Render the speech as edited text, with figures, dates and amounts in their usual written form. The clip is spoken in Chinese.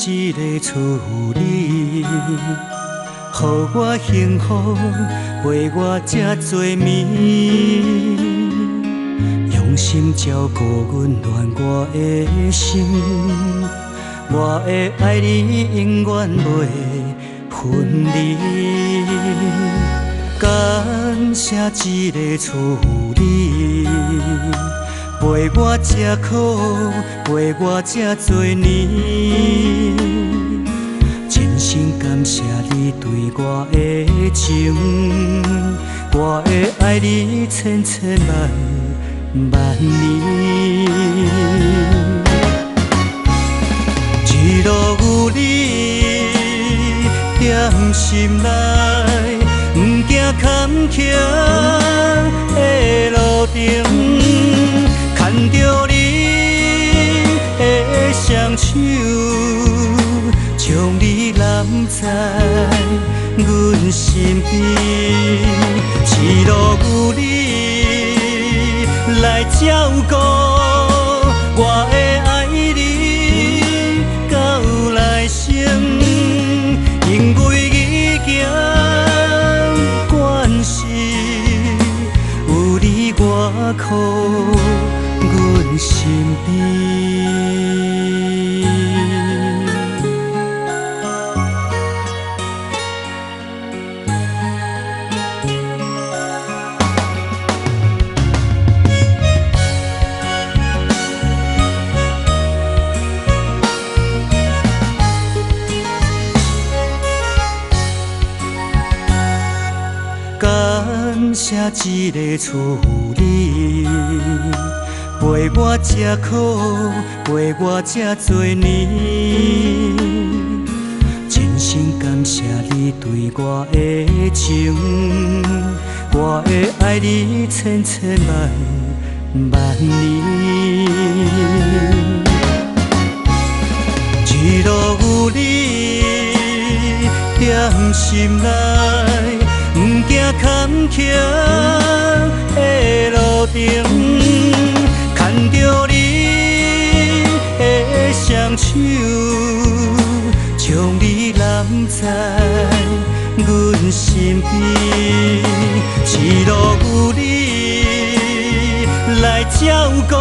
一个处理，予我幸福，陪我这多暝，用心照顾温暖我的心。我的爱你永远袂分离，感谢一个处理，陪我这苦，陪我这多年，真心感谢你对我的情，我会爱你千千万万年。一路有你踮心内，不惊坎坷的路程，牵着你的双手，将你揽在阮身边。一路有你来照顾，我会爱你到来生，因为已经惯势，有你我靠阮身边。感谢一个处理，陪我这苦，陪我这多年，真心感谢你对我的情，我会爱你千千万万年。一路有你踮心内，不惊坎坷的路程，牵着你的双手，将你揽在阮身边。一路有你来照顾，